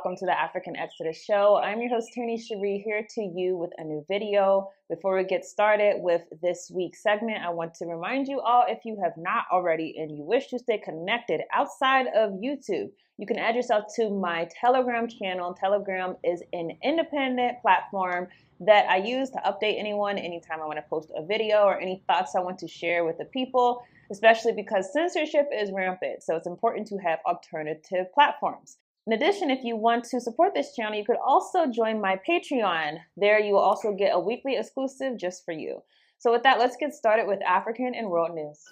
welcome to the African Exodus show. I'm your host, Tony Cherie, here to you with a new video. Before we get started with this week's segment, I want to remind you all, if you have not already and you wish to stay connected outside of YouTube, you can add yourself to my Telegram channel. Telegram is an independent platform that I use to update anyone anytime I want to post a video or any thoughts I want to share with the people, especially because censorship is rampant. So it's important to have alternative platforms. In addition, if you want to support this channel, you could also join my Patreon. There you will also get a weekly exclusive just for you. So with that, let's get started with African and world news.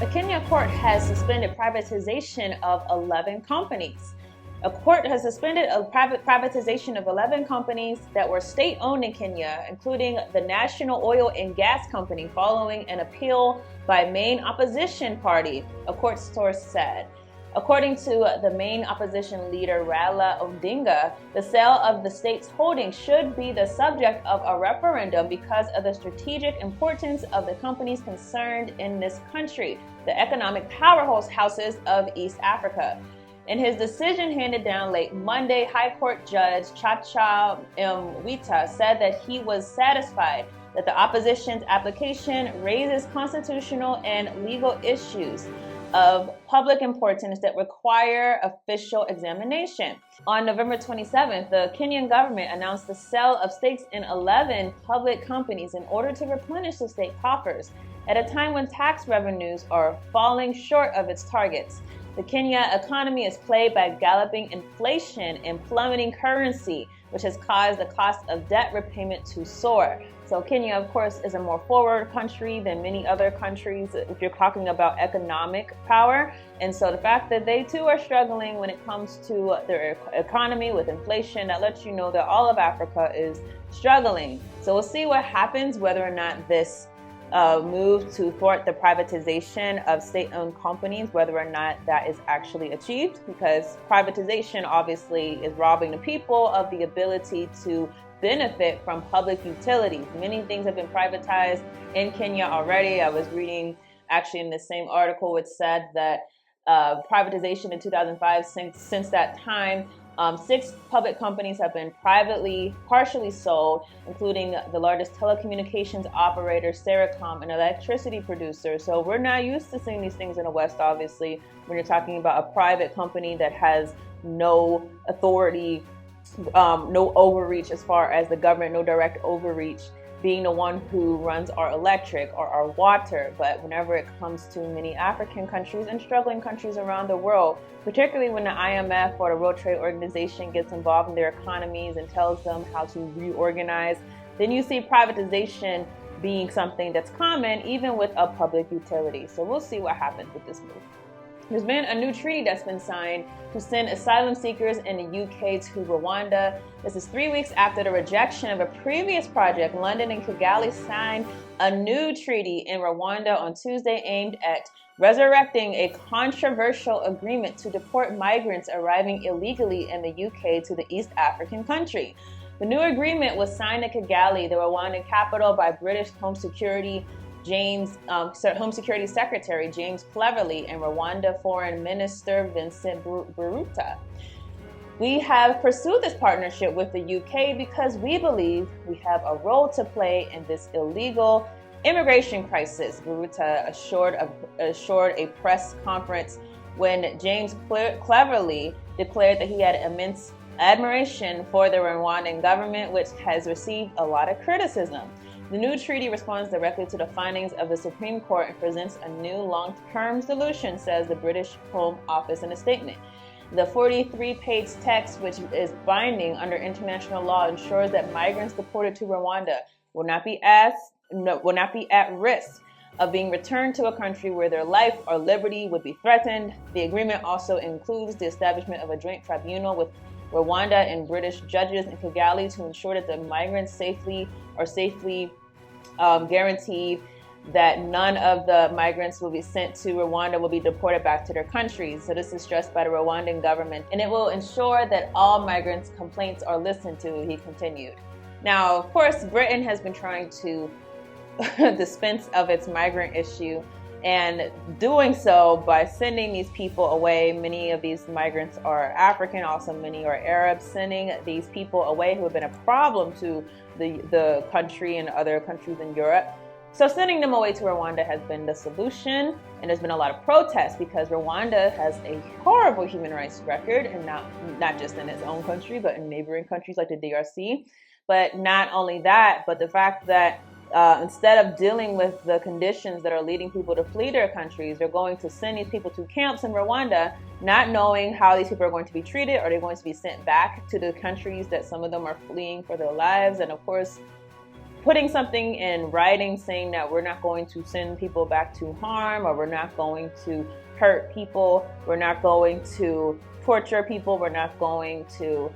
A Kenya court has suspended privatization of 11 companies. A court has suspended a privatization of 11 companies that were state-owned in Kenya, including the National Oil and Gas Company, following an appeal by main opposition party, a court source said. According to the main opposition leader, Raila Odinga, the sale of the state's holdings should be the subject of a referendum because of the strategic importance of the companies concerned in this country, the economic powerhouses of East Africa. In his decision handed down late Monday, High Court Judge Chacha Mwita said that he was satisfied that the opposition's application raises constitutional and legal issues of public importance that require official examination. On November 27th, the Kenyan government announced the sale of stakes in 11 public companies in order to replenish the state coffers at a time when tax revenues are falling short of its targets. The Kenya economy is plagued by galloping inflation and plummeting currency, which has caused the cost of debt repayment to soar. So Kenya, of course, is a more forward country than many other countries if you're talking about economic power. And so the fact that they too are struggling when it comes to their economy with inflation, that lets you know that all of Africa is struggling. So we'll see what happens, whether or not this move to thwart the privatization of state-owned companies, whether or not that is actually achieved, because privatization obviously is robbing the people of the ability to benefit from public utilities. Many things have been privatized in Kenya already. I was reading actually in the same article which said that privatization in 2005, since that time, 6 public companies have been partially sold, including the largest telecommunications operator, Sericom, an electricity producer. So we're not used to seeing these things in the West, obviously, when you're talking about a private company that has no authority, no overreach as far as the government, no direct overreach, being the one who runs our electric or our water. But whenever it comes to many African countries and struggling countries around the world, particularly when the IMF or the World Trade Organization gets involved in their economies and tells them how to reorganize, then you see privatization being something that's common even with a public utility. So we'll see what happens with this move. There's been a new treaty that's been signed to send asylum seekers in the UK to Rwanda. This is 3 weeks after the rejection of a previous project. London and Kigali signed a new treaty in Rwanda on Tuesday aimed at resurrecting a controversial agreement to deport migrants arriving illegally in the UK to the East African country. The new agreement was signed at Kigali, the Rwandan capital, by British Home Security Secretary James Cleverly and Rwanda Foreign Minister Vincent Biruta. We have pursued this partnership with the UK because we believe we have a role to play in this illegal immigration crisis, Biruta assured a press conference when James Cleverly declared that he had immense admiration for the Rwandan government, which has received a lot of criticism. The new treaty responds directly to the findings of the Supreme Court and presents a new long-term solution, says the British Home Office in a statement. The 43-page text, which is binding under international law, ensures that migrants deported to Rwanda will not be at risk of being returned to a country where their life or liberty would be threatened. The agreement also includes the establishment of a joint tribunal with Rwanda and British judges in Kigali to ensure that the migrants safely guaranteed that none of the migrants will be sent to Rwanda will be deported back to their countries. So this is stressed by the Rwandan government, and it will ensure that all migrants' complaints are listened to, he continued. Now, of course, Britain has been trying to dispense of its migrant issue, and doing so by sending these people away. Many of these migrants are African, also many are Arab, sending these people away who have been a problem to the country and other countries in Europe. So sending them away to Rwanda has been the solution, and there's been a lot of protests because Rwanda has a horrible human rights record, and not just in its own country, but in neighboring countries like the DRC. But not only that, but the fact that instead of dealing with the conditions that are leading people to flee their countries, they're going to send these people to camps in Rwanda, not knowing how these people are going to be treated. Are they going to be sent back to the countries that some of them are fleeing for their lives? And of course, putting something in writing saying that we're not going to send people back to harm, or we're not going to hurt people, we're not going to torture people, we're not going to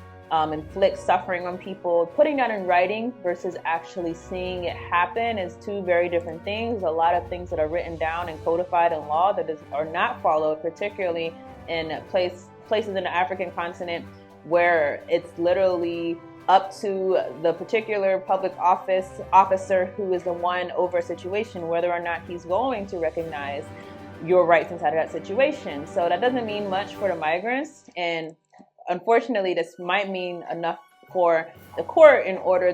inflict suffering on people. Putting that in writing versus actually seeing it happen is two very different things. A lot of things that are written down and codified in law that are not followed, particularly in places in the African continent where it's literally up to the particular public officer who is the one over a situation, whether or not he's going to recognize your rights inside of that situation. So that doesn't mean much for the migrants, and unfortunately, this might mean enough for the court in order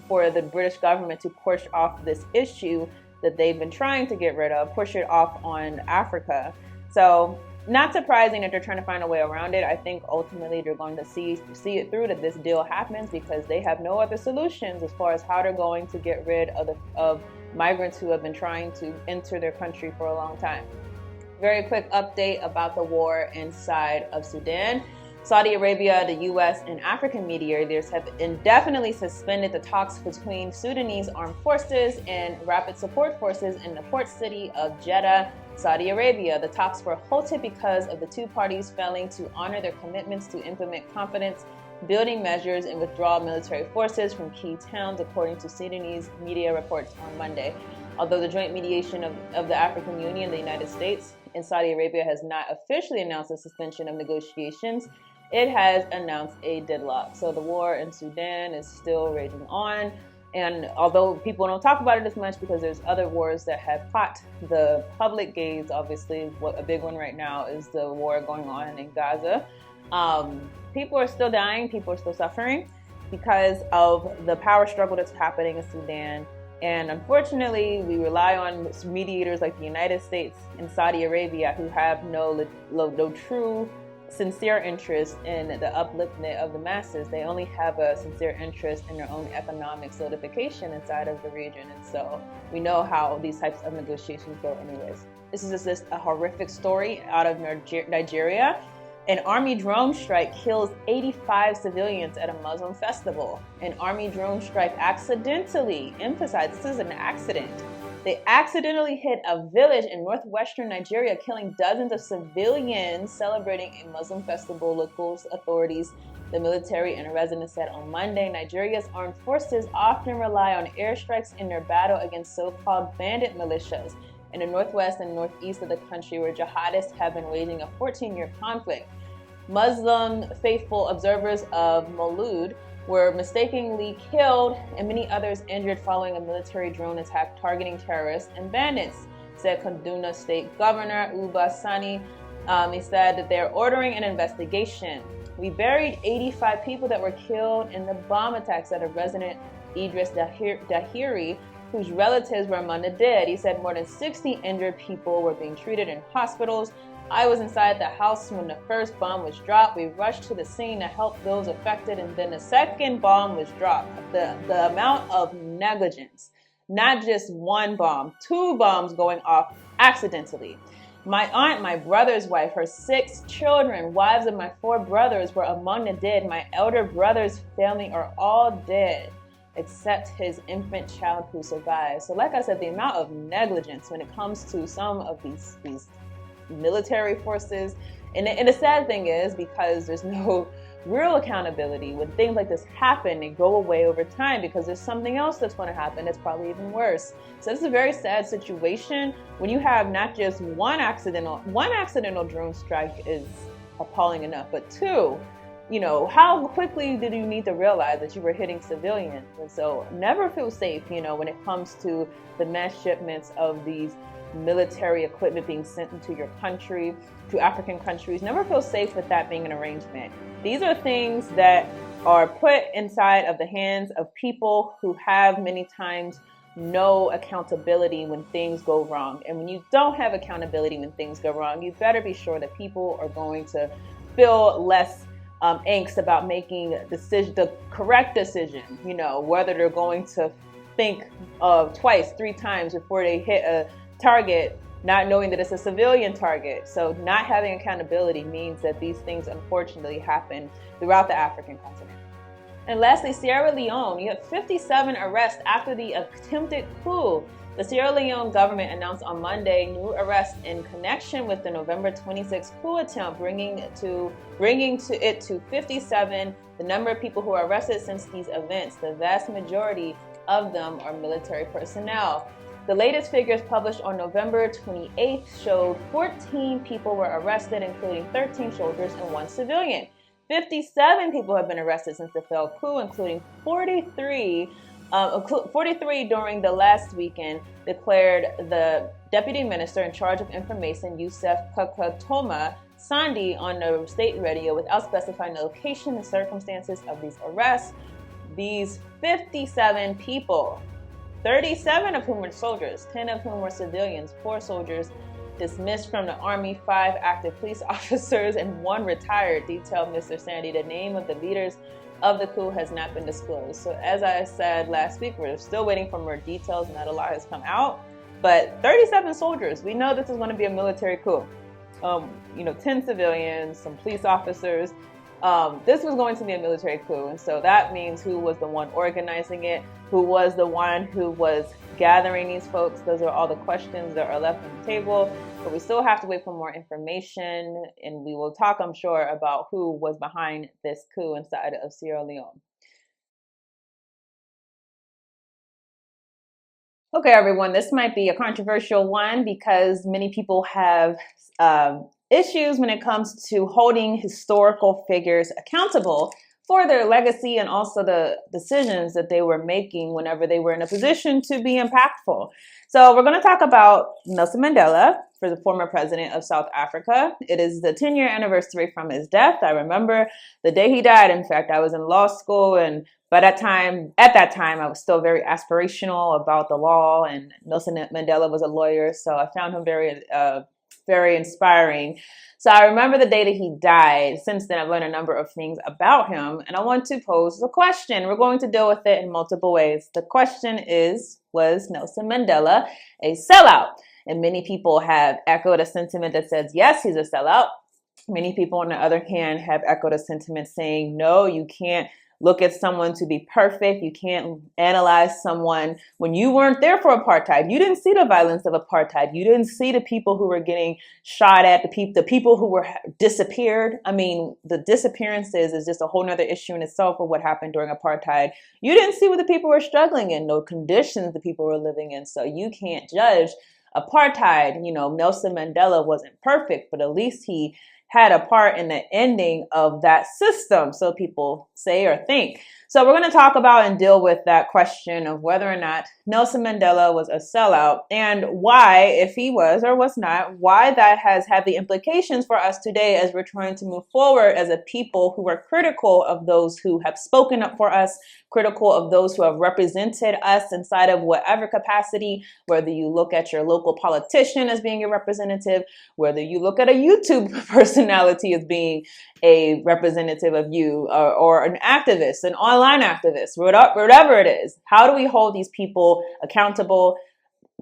for the British government to push off this issue that they've been trying to get rid of, push it off on Africa. So not surprising that they're trying to find a way around it. I think ultimately they're going to see it through, that this deal happens, because they have no other solutions as far as how they're going to get rid of migrants who have been trying to enter their country for a long time. Very quick update about the war inside of Sudan. Saudi Arabia, the U.S., and African mediators have indefinitely suspended the talks between Sudanese armed forces and rapid support forces in the port city of Jeddah, Saudi Arabia. The talks were halted because of the two parties failing to honor their commitments to implement confidence-building measures and withdraw military forces from key towns, according to Sudanese media reports on Monday. Although the joint mediation of the African Union, the United States, and Saudi Arabia has not officially announced a suspension of negotiations, it has announced a deadlock. So the war in Sudan is still raging on. And although people don't talk about it as much because there's other wars that have caught the public gaze, obviously a big one right now is the war going on in Gaza. People are still dying, people are still suffering because of the power struggle that's happening in Sudan. And unfortunately, we rely on mediators like the United States and Saudi Arabia, who have no true sincere interest in the upliftment of the masses. They only have a sincere interest in their own economic solidification inside of the region. And so we know how these types of negotiations go anyways. This is just a horrific story out of Nigeria. An army drone strike kills 85 civilians at a Muslim festival. An army drone strike accidentally, emphasize this is an accident. They accidentally hit a village in northwestern Nigeria, killing dozens of civilians celebrating a Muslim festival, local authorities, the military, and a resident said on Monday. Nigeria's armed forces often rely on airstrikes in their battle against so-called bandit militias in the northwest and northeast of the country, where jihadists have been waging a 14-year conflict. Muslim faithful observers of Maulud were mistakenly killed and many others injured following a military drone attack targeting terrorists and bandits, said Kaduna State Governor Uba Sani. He said that they're ordering an investigation. We buried 85 people that were killed in the bomb attacks, said a resident Idris Dahiri, whose relatives were among the dead. He said more than 60 injured people were being treated in hospitals. I was inside the house when the first bomb was dropped. We rushed to the scene to help those affected, and then the second bomb was dropped. The amount of negligence, not just one bomb, 2 bombs going off accidentally. My aunt, my brother's wife, her 6 children, wives of my 4 brothers were among the dead. My elder brother's family are all dead, except his infant child who survived. So like I said, the amount of negligence when it comes to some of these military forces. And the sad thing is, because there's no real accountability, when things like this happen, they go away over time because there's something else that's going to happen that's probably even worse. So this is a very sad situation when you have not just one accidental drone strike is appalling enough, but 2 you know, how quickly did you need to realize that you were hitting civilians? And so never feel safe, you know, when it comes to the mass shipments of these military equipment being sent into your country, to African countries. Never feel safe with that being an arrangement. These are things that are put inside of the hands of people who have many times no accountability when things go wrong. And when you don't have accountability when things go wrong, you better be sure that people are going to feel less angst about making the correct decision, you know, whether they're going to think twice, 3 times before they hit a target, not knowing that it's a civilian target. So not having accountability means that these things unfortunately happen throughout the African continent. And lastly, Sierra Leone, you have 57 arrests after the attempted coup. The Sierra Leone government announced on Monday new arrests in connection with the November 26 coup attempt, bringing it to 57, the number of people who are arrested since these events. The vast majority of them are military personnel. The latest figures published on November 28th showed 14 people were arrested, including 13 soldiers and 1 civilian. 57 people have been arrested since the failed coup, including 43 during the last weekend, declared the deputy minister in charge of information, Yusuf Kakatoma Sandi, on the state radio without specifying the location and circumstances of these arrests. These 57 people, 37 of whom were soldiers, 10 of whom were civilians, 4 soldiers dismissed from the army, 5 active police officers, and 1 retired, detailed Mr. Sandy. The name of the leaders of the coup has not been disclosed. So as I said last week, we're still waiting for more details. Not a lot has come out, but 37 soldiers. We know this is going to be a military coup. 10 civilians, some police officers. This was going to be a military coup. And so that means who was the one organizing it, who was the one who was gathering these folks. Those are all the questions that are left on the table. But we still have to wait for more information, and we will talk, I'm sure, about who was behind this coup inside of Sierra Leone. Okay, everyone, this might be a controversial one because many people have issues when it comes to holding historical figures accountable for their legacy and also the decisions that they were making whenever they were in a position to be impactful. So we're going to talk about Nelson Mandela, for the former president of South Africa. It is the 10-year anniversary from his death. I remember the day he died. In fact, I was in law school, and at that time, I was still very aspirational about the law, and Nelson Mandela was a lawyer, so I found him very inspiring. So I remember the day that he died. Since then, I've learned a number of things about him, and I want to pose a question. We're going to deal with it in multiple ways. The question is, was Nelson Mandela a sellout? And many people have echoed a sentiment that says, yes, he's a sellout. Many people, on the other hand, have echoed a sentiment saying, no, you can't look at someone to be perfect. You can't analyze someone when you weren't there for apartheid. You didn't see the violence of apartheid. You didn't see the people who were getting shot at, the people who were disappeared. I mean, the disappearances is just a whole nother issue in itself of what happened during apartheid. You didn't see what the people were struggling in, no conditions the people were living in. So you can't judge apartheid. Nelson Mandela wasn't perfect, but at least he had a part in the ending of that system, so people say or think. So we're going to talk about and deal with that question of whether or not Nelson Mandela was a sellout, and why, if he was or was not, why that has had the implications for us today as we're trying to move forward as a people who are critical of those who have spoken up for us, critical of those who have represented us inside of whatever capacity, whether you look at your local politician as being a representative, whether you look at a YouTube personality as being a representative of you, or an activist, an online activist, whatever it is. How do we hold these people accountable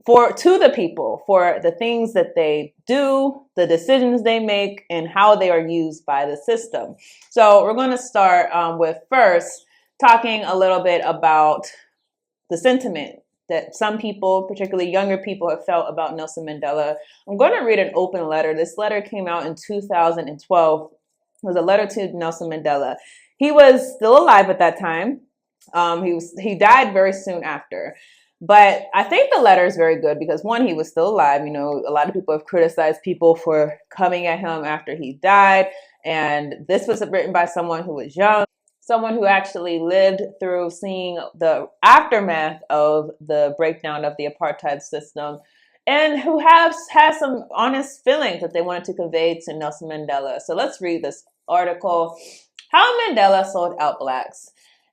to the people for the things that they do, the decisions they make, and how they are used by the system? So we're going to start with first talking a little bit about the sentiment that some people, particularly younger people, have felt about Nelson Mandela. I'm going to read an open letter. This letter came out in 2012. It was a letter to Nelson Mandela. He was still alive at that time. He died very soon after. But I think the letter is very good because, one, he was still alive. A lot of people have criticized people for coming at him after he died And this was written by someone who was young, someone who actually lived through seeing the aftermath of the breakdown of the apartheid system, and who has some honest feelings that they wanted to convey to Nelson Mandela. So let's read this article. How Mandela Sold Out Blacks.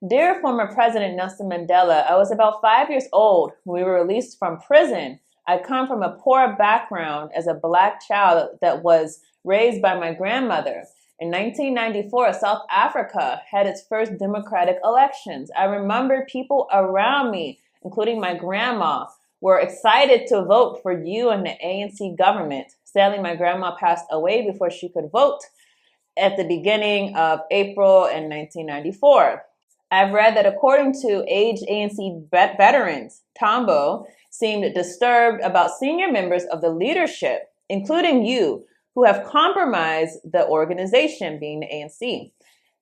Dear former President Nelson Mandela, I was about 5 years old when we were released from prison. I come from a poor background as a Black child that was raised by my grandmother. In 1994, South Africa had its first democratic elections. I remember people around me, including my grandma, were excited to vote for you and the ANC government. Sadly, my grandma passed away before she could vote at the beginning of April in 1994. I've read that according to aged ANC veterans, Tambo seemed disturbed about senior members of the leadership, including you, who have compromised the organization, being the ANC.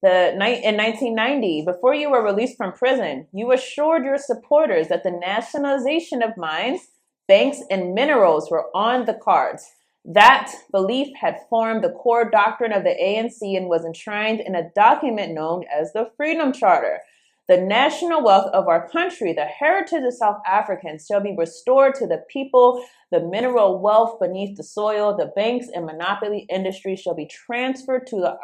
In 1990, before you were released from prison, you assured your supporters that the nationalization of mines, banks, and minerals were on the cards. That belief had formed the core doctrine of the ANC and was enshrined in a document known as the Freedom Charter. The national wealth of our country, the heritage of South Africans, shall be restored to the people. The mineral wealth beneath the soil, the banks and monopoly industries shall be transferred to the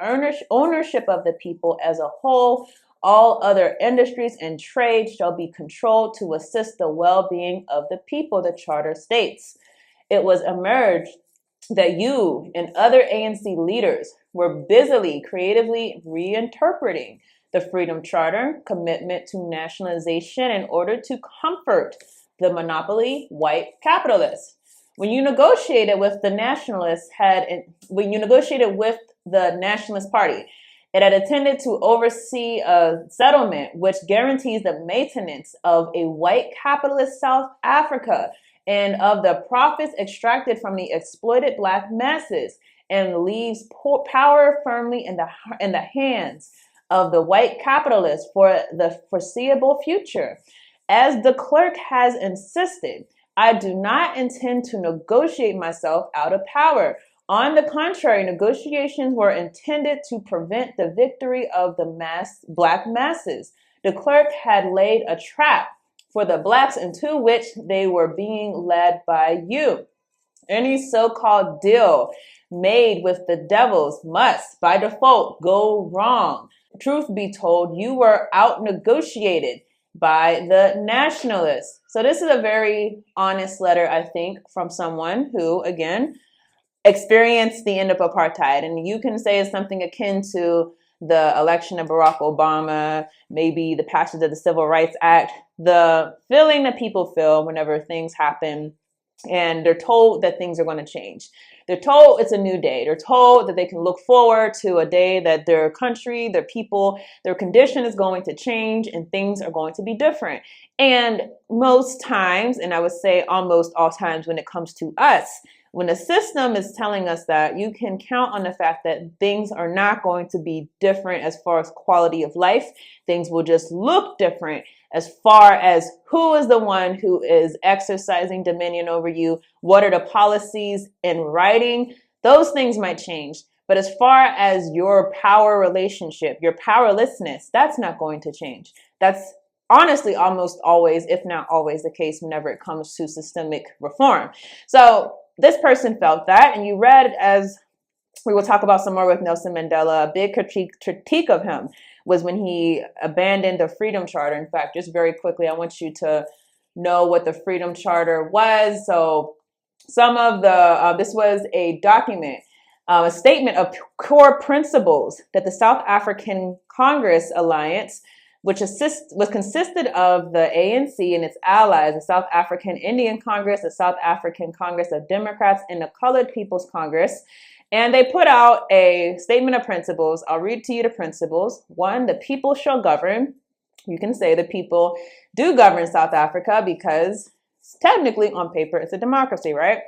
ownership of the people as a whole. All other industries and trade shall be controlled to assist the well-being of the people, the Charter states. It was emerged that you and other ANC leaders were busily, creatively reinterpreting the Freedom Charter commitment to nationalization in order to comfort the monopoly white capitalists. When you negotiated with the Nationalist Party, it had intended to oversee a settlement which guarantees the maintenance of a white capitalist South Africa and of the profits extracted from the exploited Black masses, and leaves power firmly in the hands of the white capitalists for the foreseeable future. As the clerk has insisted, I do not intend to negotiate myself out of power. On the contrary, negotiations were intended to prevent the victory of the Black masses. The clerk had laid a trap for the Blacks into which they were being led by you. Any so-called deal made with the devils must, by default, go wrong. Truth be told, you were out-negotiated by the nationalists. So this is a very honest letter, I think, from someone who, again, experienced the end of apartheid. And you can say it's something akin to the election of Barack Obama, maybe the passage of the Civil Rights Act, the feeling that people feel whenever things happen and they're told that things are going to change. They're told it's a new day. They're told that they can look forward to a day that their country, their people, their condition is going to change and things are going to be different. And most times, and I would say almost all times when it comes to us, when the system is telling us that, you can count on the fact that things are not going to be different as far as quality of life. Things will just look different as far as who is the one who is exercising dominion over you. What are the policies in writing? Those things might change. But as far as your power relationship, your powerlessness, that's not going to change. That's honestly almost always, if not always, the case whenever it comes to systemic reform. So this person felt that, and you read, as we will talk about some more with Nelson Mandela, a big critique of him was when he abandoned the Freedom Charter. In fact, just very quickly, I want you to know what the Freedom Charter was. So some of this was a document, a statement of core principles that the South African Congress Alliance, which consisted of the ANC and its allies, the South African Indian Congress, the South African Congress of Democrats, and the Colored People's Congress. And they put out a statement of principles. I'll read to you the principles. 1, the people shall govern. You can say the people do govern South Africa because technically on paper it's a democracy, right?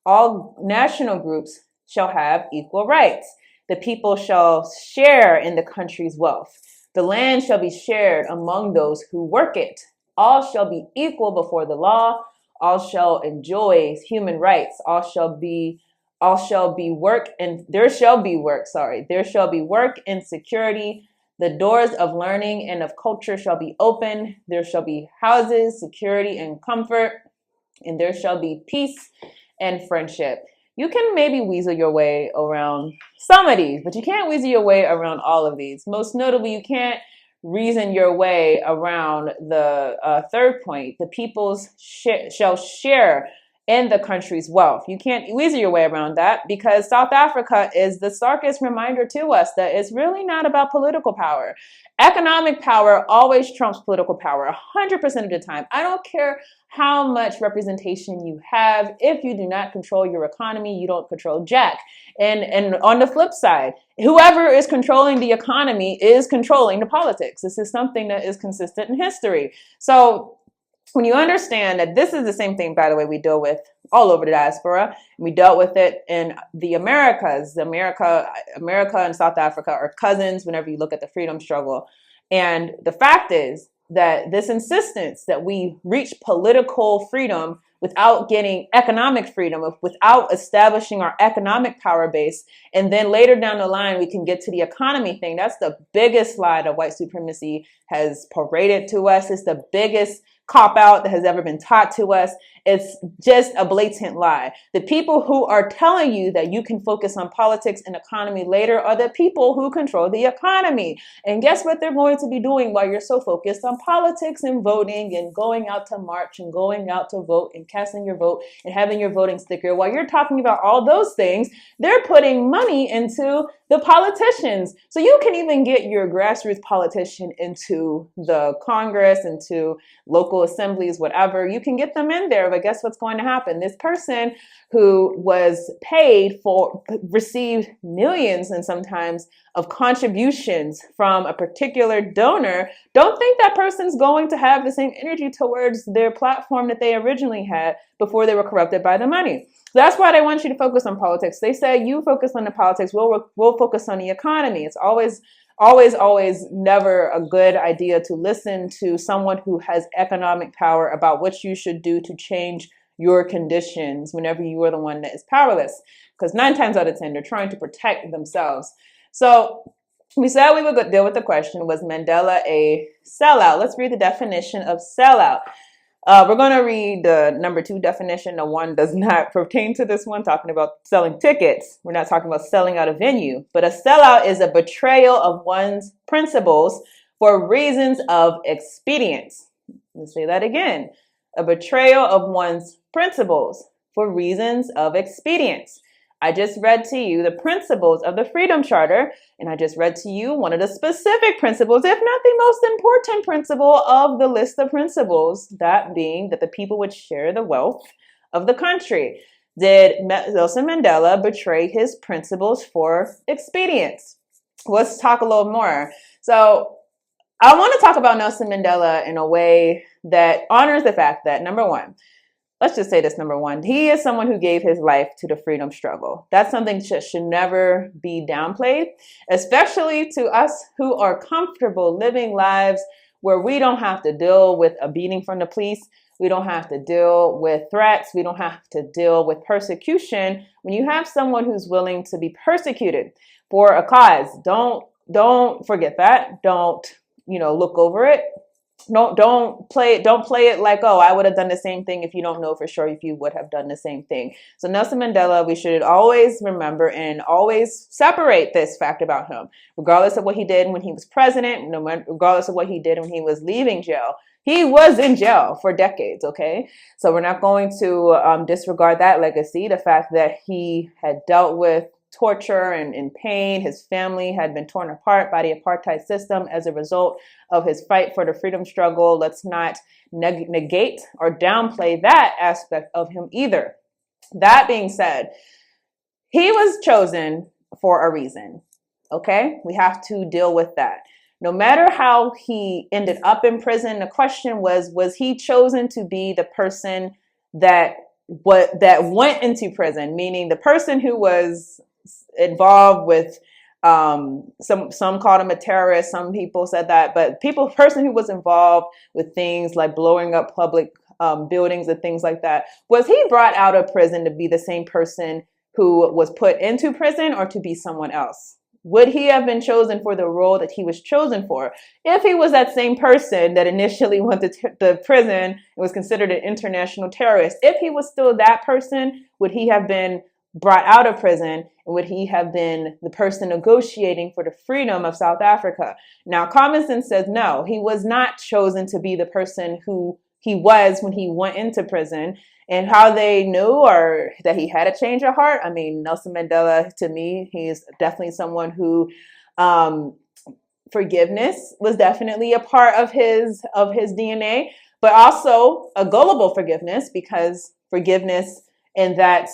All national groups shall have equal rights. The people shall share in the country's wealth. The land shall be shared among those who work it. All shall be equal before the law. All shall enjoy human rights. All shall be all shall be work, and there shall be work, there shall be work and security. The doors of learning and of culture shall be open. There shall be houses, security, and comfort, and there shall be peace and friendship. You can maybe weasel your way around some of these, but you can't weasel your way around all of these. Most notably, you can't reason your way around the third point. The peoples shall share in the country's wealth. You can't weasel your way around that, because South Africa is the starkest reminder to us that it's really not about political power. Economic power always trumps political power 100% of the time. I don't care how much representation you have. If you do not control your economy, you don't control jack. And on the flip side, whoever is controlling the economy is controlling the politics. This is something that is consistent in history. So when you understand that this is the same thing, by the way, we deal with all over the diaspora. We dealt with it in the Americas. America and South Africa are cousins whenever you look at the freedom struggle. And the fact is that this insistence that we reach political freedom without getting economic freedom, without establishing our economic power base, and then later down the line, we can get to the economy thing. That's the biggest lie that white supremacy has paraded to us. It's the biggest cop-out that has ever been taught to us. It's just a blatant lie. The people who are telling you that you can focus on politics and economy later are the people who control the economy. And guess what they're going to be doing while you're so focused on politics and voting and going out to march and going out to vote and casting your vote and having your voting sticker? While you're talking about all those things, they're putting money into the politicians. So you can even get your grassroots politician into the Congress, into local assemblies, whatever. You can get them in there, but guess what's going to happen? This person who was paid for, received millions and sometimes of contributions from a particular donor, don't think that person's going to have the same energy towards their platform that they originally had before they were corrupted by the money. So that's why they want you to focus on politics. They say you focus on the politics, we'll focus on the economy. It's always never a good idea to listen to someone who has economic power about what you should do to change your conditions whenever you are the one that is powerless. Because 9 times out of 10, they're trying to protect themselves. So we said we would deal with the question, was Mandela a sellout? Let's read the definition of sellout. We're going to read the number 2 definition. The one does not pertain to this one, talking about selling tickets. We're not talking about selling out a venue. But a sellout is a betrayal of one's principles for reasons of expedience. Let's say that again. A betrayal of one's principles for reasons of expedience. I just read to you the principles of the Freedom Charter, and I just read to you one of the specific principles, if not the most important principle of the list of principles, that being that the people would share the wealth of the country. Did Nelson Mandela betray his principles for expedience? Let's talk a little more. So I want to talk about Nelson Mandela in a way that honors the fact that, number one, let's just say this, number one, he is someone who gave his life to the freedom struggle. That's something that should never be downplayed, especially to us who are comfortable living lives where we don't have to deal with a beating from the police. We don't have to deal with threats. We don't have to deal with persecution. When you have someone who's willing to be persecuted for a cause, don't forget that. Don't, look over it. Don't play it like, oh, I would have done the same thing, if you don't know for sure if you would have done the same thing. So Nelson Mandela, we should always remember and always separate this fact about him, regardless of what he did when he was president, regardless of what he did when he was leaving jail. He was in jail for decades, okay? So we're not going to disregard that legacy, the fact that he had dealt with torture and pain. His family had been torn apart by the apartheid system as a result of his fight for the freedom struggle. Let's not negate or downplay that aspect of him either. That being said, he was chosen for a reason, okay? We have to deal with that. No matter how he ended up in prison, the question was he chosen to be the person that went into prison, meaning the person who was involved with some called him a terrorist, some people said that, but person who was involved with things like blowing up public buildings and things like that, was he brought out of prison to be the same person who was put into prison or to be someone else? Would he have been chosen for the role that he was chosen for if he was that same person that initially went to the prison and was considered an international terrorist? If he was still that person, would he have been brought out of prison, and would he have been the person negotiating for the freedom of South Africa? Now, common sense says no, he was not chosen to be the person who he was when he went into prison. And how they knew or that he had a change of heart, I mean, Nelson Mandela, to me, he is definitely someone who forgiveness was definitely a part of his DNA, but also a gullible forgiveness, because forgiveness in that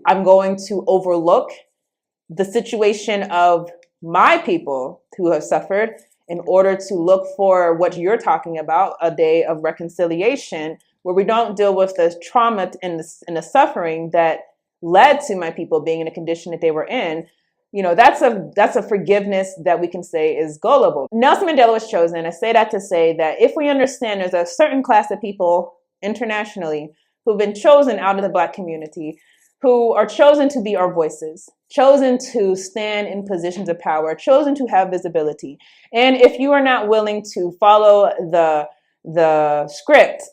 I'm going to overlook the situation of my people who have suffered in order to look for what you're talking about, a day of reconciliation, where we don't deal with the trauma and the suffering that led to my people being in a condition that they were in. You know, that's a forgiveness that we can say is gullible. Nelson Mandela was chosen. I say that to say that if we understand there's a certain class of people internationally who've been chosen out of the Black community, who are chosen to be our voices, chosen to stand in positions of power, chosen to have visibility. And if you are not willing to follow the script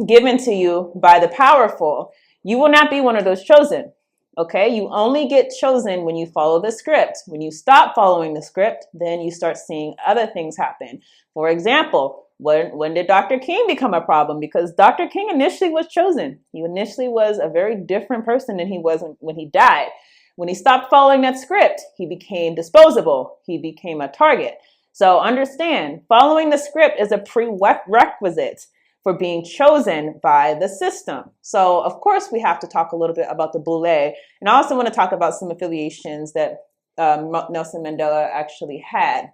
given to you by the powerful, you will not be one of those chosen. Okay, you only get chosen when you follow the script. When you stop following the script, then you start seeing other things happen. For example, when did Dr. King become a problem? Because Dr. King initially was chosen. He initially was a very different person than he was when he died. When he stopped following that script, he became disposable. He became a target. So understand, following the script is a prerequisite for being chosen by the system. So of course we have to talk a little bit about the Boule, and I also want to talk about some affiliations that Nelson Mandela actually had.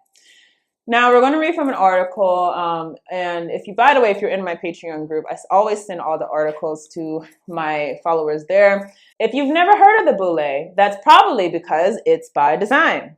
Now we're going to read from an article, and by the way, if you're in my Patreon group, I always send all the articles to my followers there. If you've never heard of the Boule, that's probably because it's by design.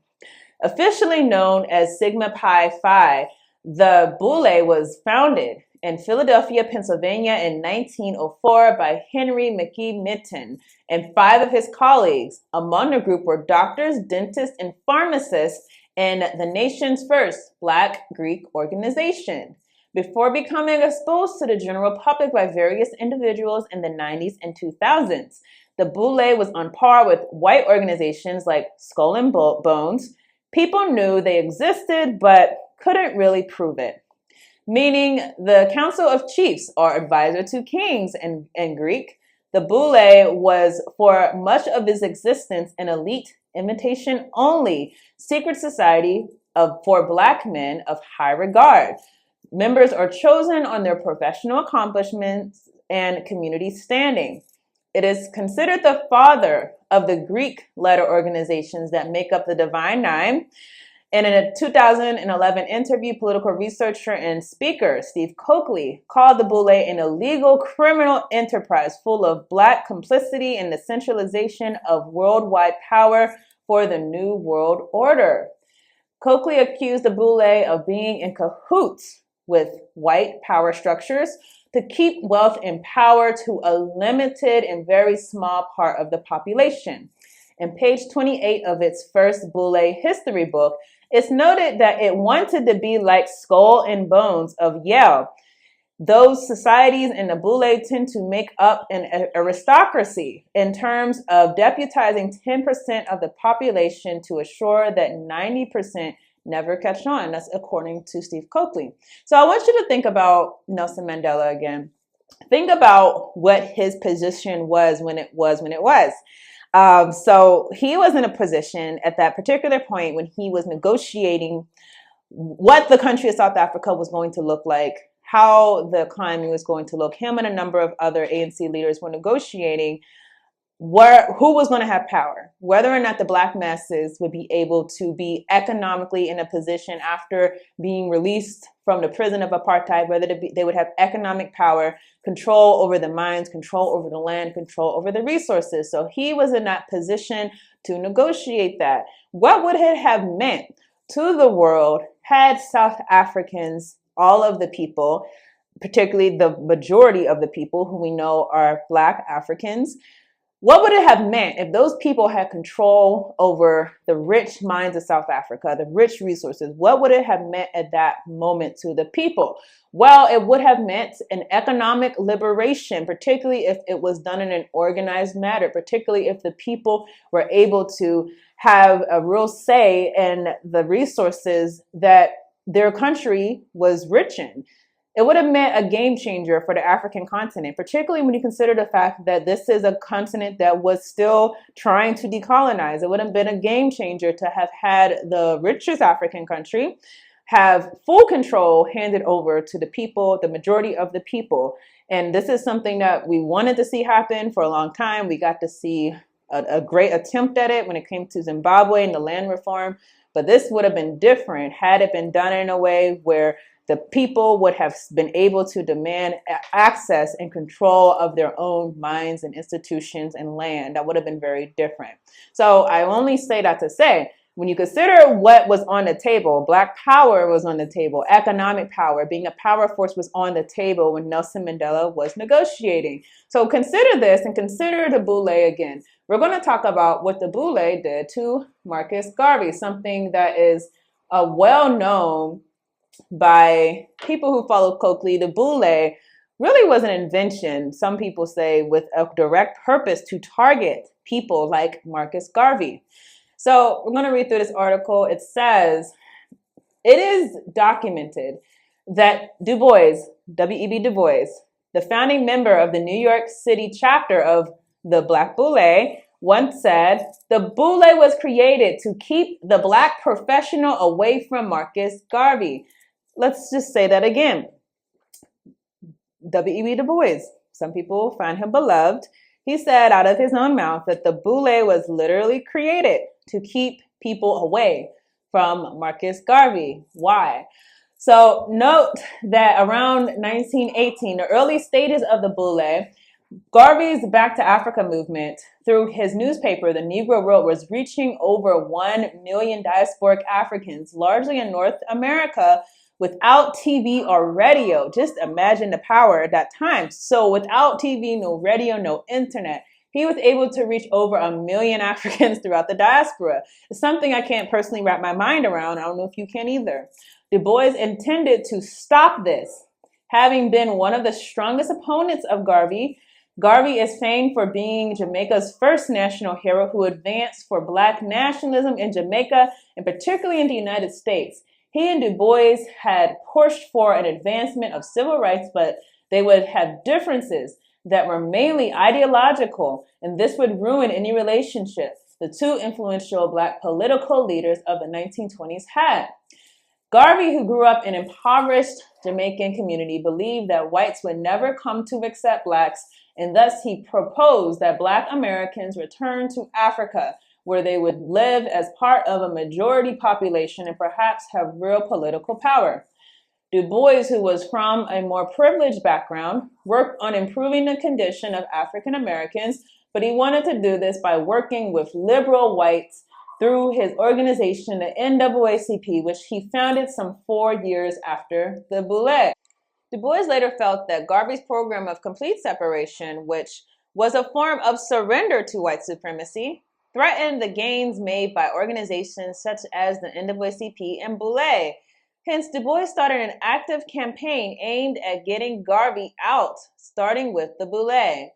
Officially known as Sigma Pi Phi, the Boule was founded in Philadelphia, Pennsylvania in 1904 by Henry McKee Minton and 5 of his colleagues. Among the group were doctors, dentists, and pharmacists in the nation's first Black Greek organization. Before becoming exposed to the general public by various individuals in the 90s and 2000s, the Boule was on par with white organizations like Skull and Bones. People knew they existed, but couldn't really prove it. Meaning the Council of Chiefs, or advisor to kings in Greek, the Boule was for much of its existence an elite, invitation-only secret society for Black men of high regard. Members are chosen on their professional accomplishments and community standing. It is considered the father of the Greek letter organizations that make up the Divine Nine. And in a 2011 interview, political researcher and speaker Steve Coakley called the Boule an illegal criminal enterprise full of Black complicity in the centralization of worldwide power for the New World Order. Coakley accused the Boule of being in cahoots with white power structures to keep wealth and power to a limited and very small part of the population. In page 28 of its first Boule history book, it's noted that it wanted to be like Skull and Bones of Yale. Those societies in the Boule tend to make up an aristocracy in terms of deputizing 10% of the population to assure that 90% never catch on. That's according to Steve Coakley. So I want you to think about Nelson Mandela again. Think about what his position was when it was. So he was in a position at that particular point when he was negotiating what the country of South Africa was going to look like, how the economy was going to look. Him and a number of other ANC leaders were negotiating who was going to have power, whether or not the Black masses would be able to be economically in a position after being released from the prison of apartheid, whether they would have economic power, control over the mines, control over the land, control over the resources. So he was in that position to negotiate that. What would it have meant to the world had South Africans, all of the people, particularly the majority of the people who we know are Black Africans, What would it have meant if those people had control over the rich mines of South Africa, the rich resources? What would it have meant at that moment to the people? Well, it would have meant an economic liberation, particularly if it was done in an organized manner, particularly if the people were able to have a real say in the resources that their country was rich in. It would have meant a game changer for the African continent, particularly when you consider the fact that this is a continent that was still trying to decolonize. It would have been a game changer to have had the richest African country have full control handed over to the people, the majority of the people. And this is something that we wanted to see happen for a long time. We got to see a great attempt at it when it came to Zimbabwe and the land reform. But this would have been different had it been done in a way where the people would have been able to demand access and control of their own mines and institutions and land. That would have been very different. So I only say that to say, when you consider what was on the table, Black power was on the table, economic power, being a power force was on the table when Nelson Mandela was negotiating. So consider this and consider the Boule again. We're going to talk about what the Boule did to Marcus Garvey, something that is well known by people who follow Coakley. The Boule really was an invention, some people say, with a direct purpose to target people like Marcus Garvey. So we're going to read through this article. It says, it is documented that Du Bois, W.E.B. Du Bois, the founding member of the New York City chapter of the Black Boule, once said, the Boule was created to keep the Black professional away from Marcus Garvey. Let's just say that again. W.E.B. Du Bois, some people find him beloved. He said out of his own mouth that the Boule was literally created to keep people away from Marcus Garvey. Why? So note that around 1918, the early stages of the Boule, Garvey's Back to Africa movement, through his newspaper, The Negro World, was reaching over 1 million diasporic Africans, largely in North America, without TV or radio. Just imagine the power at that time. So without TV, no radio, no internet, he was able to reach over 1 million Africans throughout the diaspora. It's something I can't personally wrap my mind around. I don't know if you can either. Du Bois intended to stop this. Having been one of the strongest opponents of Garvey, Garvey is famed for being Jamaica's first national hero who advanced for Black nationalism in Jamaica and particularly in the United States. He and Du Bois had pushed for an advancement of civil rights, but they would have differences that were mainly ideological, and this would ruin any relationship the two influential Black political leaders of the 1920s had. Garvey, who grew up in an impoverished Jamaican community, believed that whites would never come to accept Blacks, and thus he proposed that Black Americans return to Africa, where they would live as part of a majority population and perhaps have real political power. Du Bois, who was from a more privileged background, worked on improving the condition of African Americans, but he wanted to do this by working with liberal whites through his organization, the NAACP, which he founded some 4 years after the Boule. Du Bois later felt that Garvey's program of complete separation, which was a form of surrender to white supremacy, threatened the gains made by organizations such as the NAACP and Boule. Hence, Du Bois started an active campaign aimed at getting Garvey out, starting with the Boule.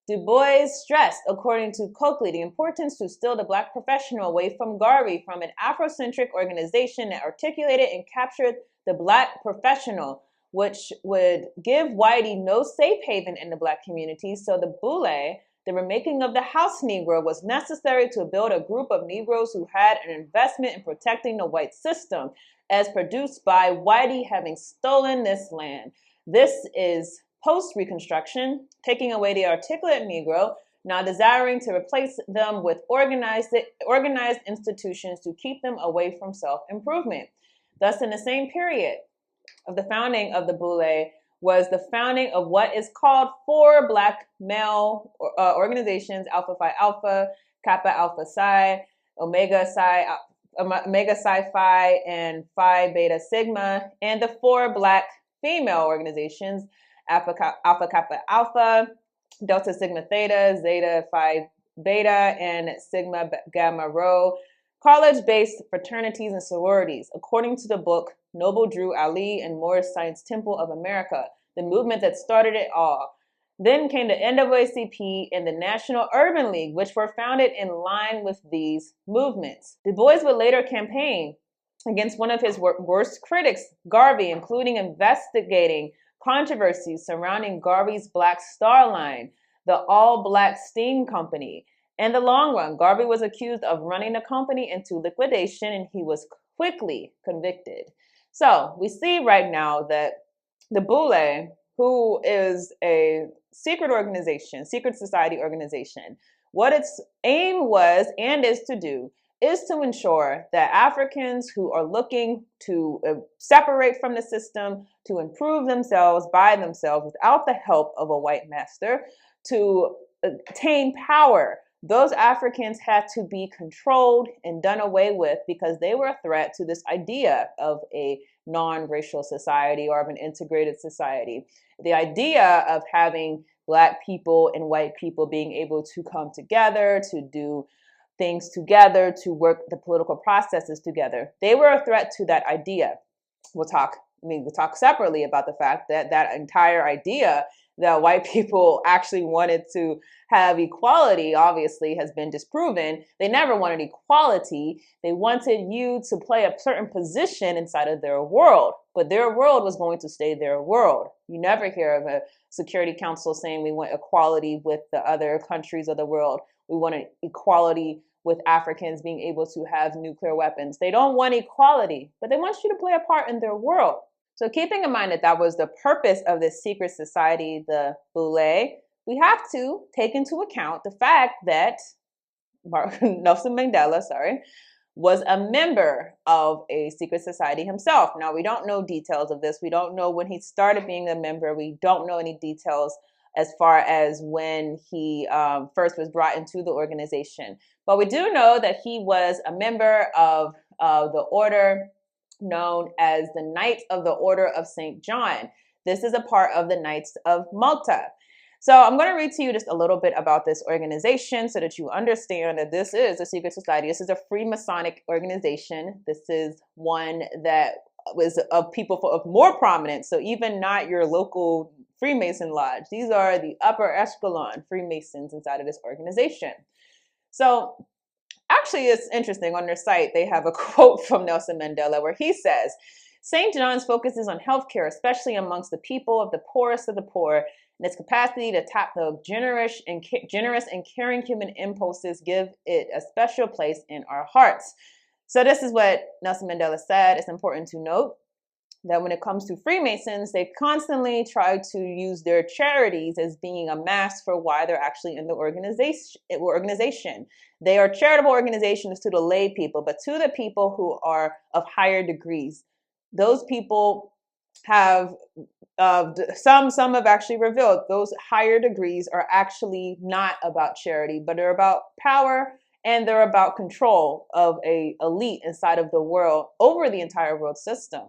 Du Bois stressed, according to Coakley, the importance to steal the Black professional away from Garvey from an Afrocentric organization that articulated and captured the Black professional, which would give Whitey no safe haven in the Black community. So the Boule, the remaking of the house Negro, was necessary to build a group of Negroes who had an investment in protecting the white system, as produced by Whitey having stolen this land. This is post-Reconstruction, taking away the articulate Negro, now desiring to replace them with organized institutions to keep them away from self-improvement. Thus, in the same period of the founding of the Boule was the founding of what is called 4 Black male organizations: Alpha Phi Alpha, Kappa Alpha Psi, Omega Psi Phi, and Phi Beta Sigma, and the 4 Black female organizations: Alpha Kappa Alpha, Delta Sigma Theta, Zeta Phi Beta, and Sigma Gamma Rho, college-based fraternities and sororities, according to the book Noble Drew Ali and Morris Science Temple of America, the movement that started it all. Then came the NAACP and the National Urban League, which were founded in line with these movements. Du Bois would later campaign against one of his worst critics, Garvey, including investigating controversies surrounding Garvey's Black Star Line, the all-black steam company. In the long run, Garvey was accused of running the company into liquidation, and he was quickly convicted. So we see right now that the Boule, who is a secret organization, secret society organization, what its aim was and is to do is to ensure that Africans who are looking to separate from the system, to improve themselves by themselves without the help of a white master, to attain power, those Africans had to be controlled and done away with because they were a threat to this idea of a non-racial society or of an integrated society. The idea of having Black people and white people being able to come together, to do things together, to work the political processes together. They were a threat to that idea. We'll talk separately about the fact that that entire idea that white people actually wanted to have equality obviously has been disproven. They never wanted equality. They wanted you to play a certain position inside of their world, but their world was going to stay their world. You never hear of a Security Council saying we want equality with the other countries of the world. We wanted equality with Africans being able to have nuclear weapons. They don't want equality, but they want you to play a part in their world. So keeping in mind that that was the purpose of this secret society, the Boule, we have to take into account the fact that Nelson Mandela, was a member of a secret society himself. Now, we don't know details of this. We don't know when he started being a member. We don't know any details as far as when he first was brought into the organization. But we do know that he was a member of the order known as the Knights of the Order of St. John. This is a part of the Knights of Malta. So I'm going to read to you just a little bit about this organization so that you understand that this is a secret society. This is a Freemasonic organization. This is one that was of people of more prominence. So even not your local Freemason lodge. These are the upper echelon Freemasons inside of this organization. So actually, it's interesting. On their site, they have a quote from Nelson Mandela where he says, St. John's focuses on healthcare, especially amongst the people of the poorest of the poor, and its capacity to tap the generous and caring human impulses give it a special place in our hearts. So this is what Nelson Mandela said. It's important to note that when it comes to Freemasons, they constantly try to use their charities as being a mask for why they're actually in the organization. They are charitable organizations to the lay people, but to the people who are of higher degrees. Those people have, some have actually revealed those higher degrees are actually not about charity, but they're about power and they're about control of a elite inside of the world over the entire world system.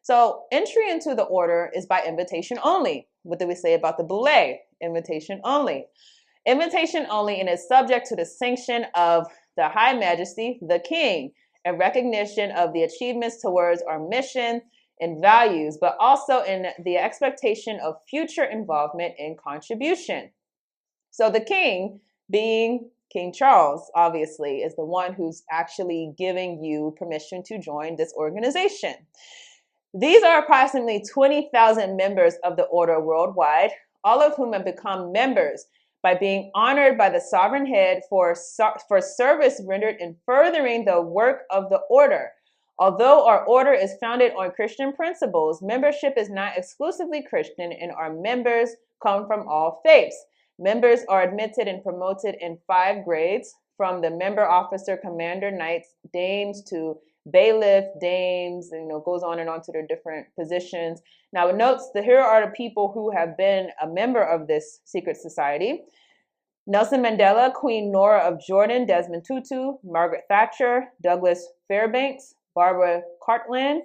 So entry into the order is by invitation only. What do we say about the Boule? Invitation only. Invitation only, and is subject to the sanction of the High Majesty, the King, and recognition of the achievements towards our mission and values, but also in the expectation of future involvement and contribution. So the King, being King Charles, obviously, is the one who's actually giving you permission to join this organization. These are approximately 20,000 members of the order worldwide, all of whom have become members by being honored by the sovereign head for service rendered in furthering the work of the order. Although our order is founded on Christian principles, membership is not exclusively Christian, and our members come from all faiths. Members are admitted and promoted in 5 grades, from the member officer, commander, knights, dames to bailiff, dames, and goes on and on to their different positions. Now it notes that here are the people who have been a member of this secret society: Nelson Mandela, Queen Nora of Jordan, Desmond Tutu, Margaret Thatcher, Douglas Fairbanks, Barbara Cartland,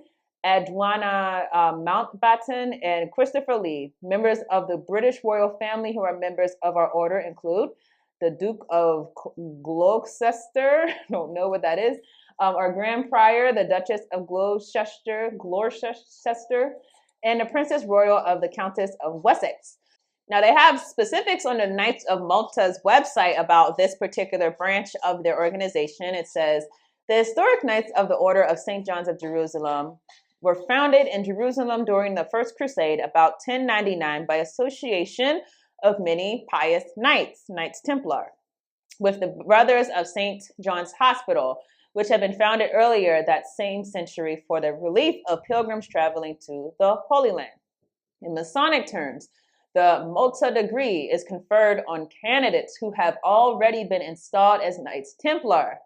Adwana Mountbatten, and Christopher Lee. Members of the British royal family who are members of our order include the Duke of Gloucester, don't know what that is, our Grand Prior, the Duchess of Gloucester, and the Princess Royal of the Countess of Wessex. Now, they have specifics on the Knights of Malta's website about this particular branch of their organization. It says, the historic Knights of the Order of St. John's of Jerusalem were founded in Jerusalem during the First Crusade about 1099 by association of many pious knights, Knights Templar, with the Brothers of St. John's Hospital, which had been founded earlier that same century for the relief of pilgrims traveling to the Holy Land. In Masonic terms, the Malta degree is conferred on candidates who have already been installed as Knights Templar.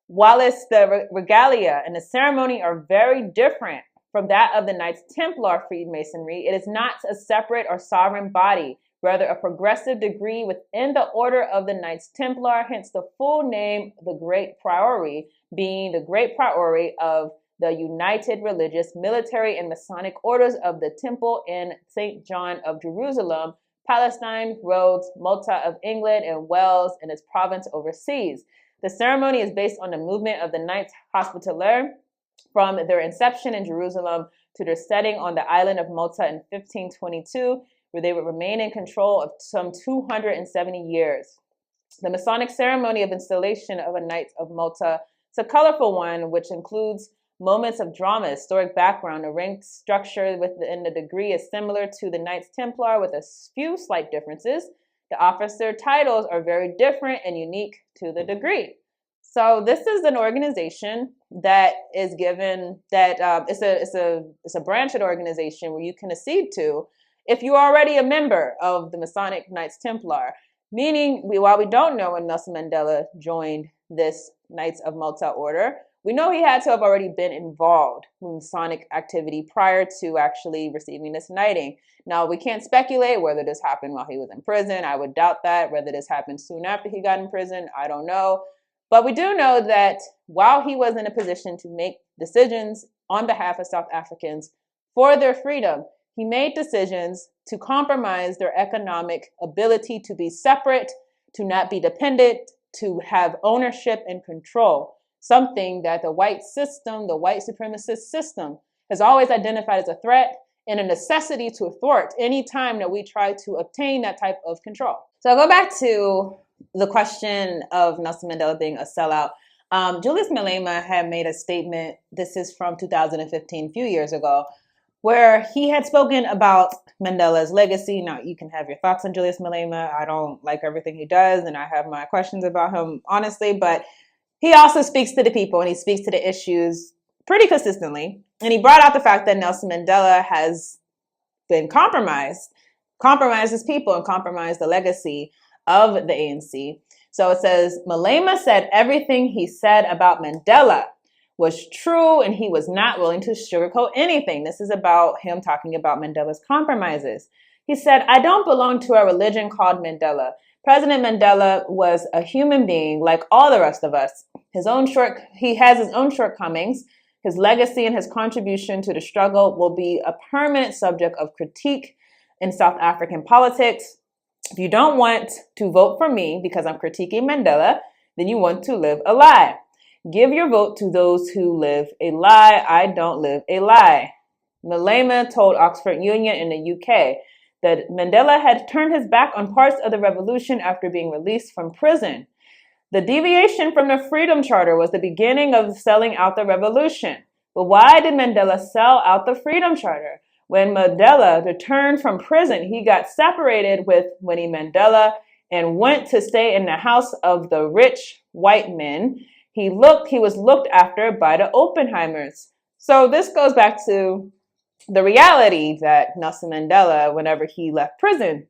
Whilst the regalia and the ceremony are very different from that of the Knights Templar Freemasonry, it is not a separate or sovereign body, rather a progressive degree within the order of the Knights Templar, hence the full name, the Great Priory, being the Great Priory of the United Religious, Military, and Masonic Orders of the Temple in St. John of Jerusalem, Palestine, Rhodes, Malta of England, and Wales and its province overseas. The ceremony is based on the movement of the Knights Hospitaller from their inception in Jerusalem to their setting on the island of Malta in 1522, where they would remain in control of some 270 years. The Masonic ceremony of installation of a Knights of Malta is a colorful one, which includes moments of drama, historic background. The rank structure within the degree is similar to the Knights Templar with a few slight differences. The officer titles are very different and unique to the degree. So this is an organization that is given that it's a branch of the organization where you can accede to if you're already a member of the Masonic Knights Templar. Meaning, while we don't know when Nelson Mandela joined this Knights of Malta order, we know he had to have already been involved with Masonic activity prior to actually receiving this knighting. Now, we can't speculate whether this happened while he was in prison. I would doubt that. Whether this happened soon after he got in prison, I don't know. But we do know that while he was in a position to make decisions on behalf of South Africans for their freedom, he made decisions to compromise their economic ability to be separate, to not be dependent, to have ownership and control. Something that the white system, the white supremacist system, has always identified as a threat and a necessity to thwart any time that we try to obtain that type of control. So I'll go back to the question of Nelson Mandela being a sellout. Julius Malema had made a statement, this is from 2015, a few years ago, where he had spoken about Mandela's legacy. Now, you can have your thoughts on Julius Malema. I don't like everything he does, and I have my questions about him, honestly, but he also speaks to the people and he speaks to the issues pretty consistently. And he brought out the fact that Nelson Mandela has been compromised his people and compromised the legacy of the ANC. So it says, Malema said everything he said about Mandela was true and he was not willing to sugarcoat anything. This is about him talking about Mandela's compromises. He said, I don't belong to a religion called Mandela. President Mandela was a human being like all the rest of us. He has his own shortcomings. His legacy and his contribution to the struggle will be a permanent subject of critique in South African politics. If you don't want to vote for me because I'm critiquing Mandela, then you want to live a lie. Give your vote to those who live a lie. I don't live a lie. Malema told Oxford Union in the UK that Mandela had turned his back on parts of the revolution after being released from prison. The deviation from the Freedom Charter was the beginning of selling out the revolution. But why did Mandela sell out the Freedom Charter? When Mandela returned from prison, he got separated with Winnie Mandela and went to stay in the house of the rich white men. He was looked after by the Oppenheimers. So this goes back to the reality that Nelson Mandela, whenever he left prison,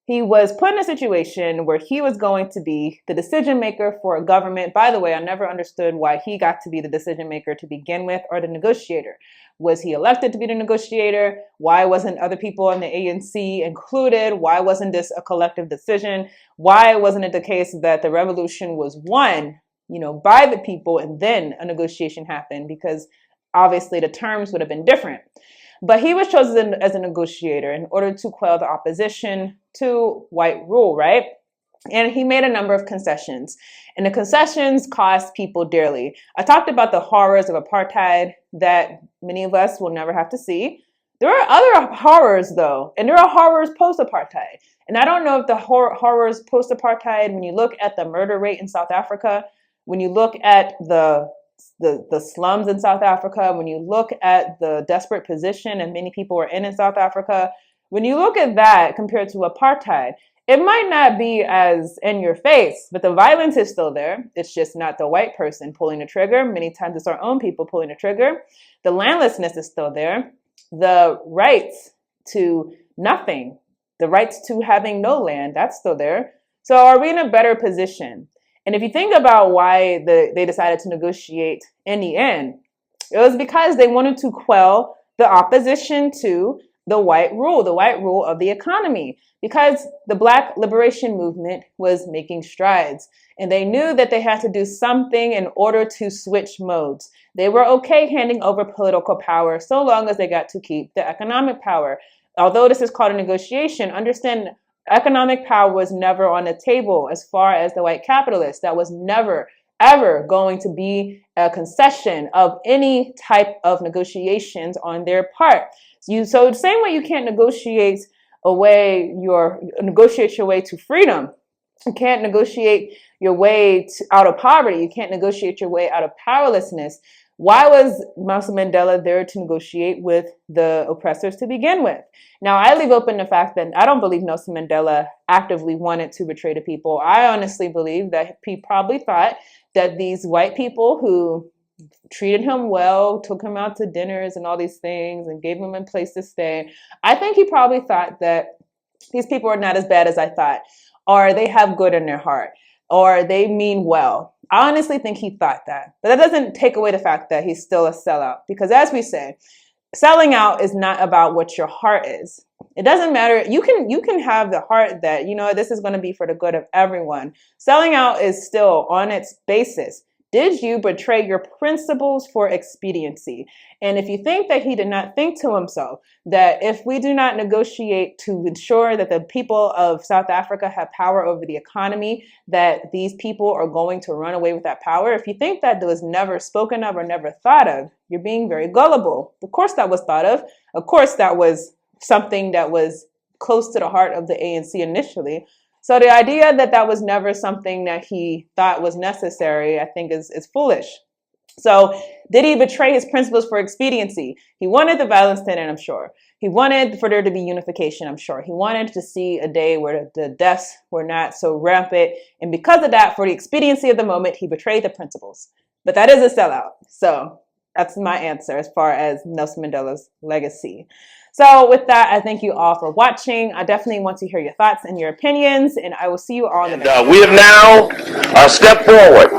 he was put in a situation where he was going to be the decision maker for a government. By the way, I never understood why he got to be the decision maker to begin with, or the negotiator. Was he elected to be the negotiator? Why wasn't other people in the ANC included? Why wasn't this a collective decision? Why wasn't it the case that the revolution was won, by the people and then a negotiation happened? Because obviously the terms would have been different. But he was chosen as a negotiator in order to quell the opposition to white rule, right? And he made a number of concessions. And the concessions cost people dearly. I talked about the horrors of apartheid that many of us will never have to see. There are other horrors, though, and there are horrors post-apartheid. And I don't know if the horrors post-apartheid, when you look at the murder rate in South Africa, when you look at the slums in South Africa, when you look at the desperate position that many people are in South Africa, when you look at that compared to apartheid, it might not be as in your face, but the violence is still there. It's just not the white person pulling the trigger. Many times it's our own people pulling the trigger. The landlessness is still there. The rights to nothing, the rights to having no land, that's still there. So are we in a better position? And if you think about why they decided to negotiate in the end, it was because they wanted to quell the opposition to the white rule of the economy, because the Black liberation movement was making strides. And they knew that they had to do something in order to switch modes. They were okay handing over political power so long as they got to keep the economic power. Although this is called a negotiation, understand economic power was never on the table as far as the white capitalists. That was never, ever going to be a concession of any type of negotiations on their part. So the same way you can't negotiate your way to freedom. You can't negotiate your way out of poverty. You can't negotiate your way out of powerlessness. Why was Nelson Mandela there to negotiate with the oppressors to begin with? Now, I leave open the fact that I don't believe Nelson Mandela actively wanted to betray the people. I honestly believe that he probably thought that these white people who treated him well, took him out to dinners and all these things and gave him a place to stay, I think he probably thought that these people are not as bad as I thought, or they have good in their heart, or they mean well. I honestly think he thought that. But that doesn't take away the fact that he's still a sellout. Because as we say, selling out is not about what your heart is. It doesn't matter. You can have the heart that, this is going to be for the good of everyone. Selling out is still on its basis. Did you betray your principles for expediency? And if you think that he did not think to himself that if we do not negotiate to ensure that the people of South Africa have power over the economy, that these people are going to run away with that power, if you think that was never spoken of or never thought of, you're being very gullible. Of course that was thought of. Of course that was something that was close to the heart of the ANC initially. So the idea that that was never something that he thought was necessary, I think is foolish. So did he betray his principles for expediency? He wanted the violence to end, I'm sure. He wanted for there to be unification, I'm sure. He wanted to see a day where the deaths were not so rampant. And because of that, for the expediency of the moment, he betrayed the principles. But that is a sellout. So that's my answer as far as Nelson Mandela's legacy. So with that, I thank you all for watching. I definitely want to hear your thoughts and your opinions, and I will see you all in the next we have now stepped forward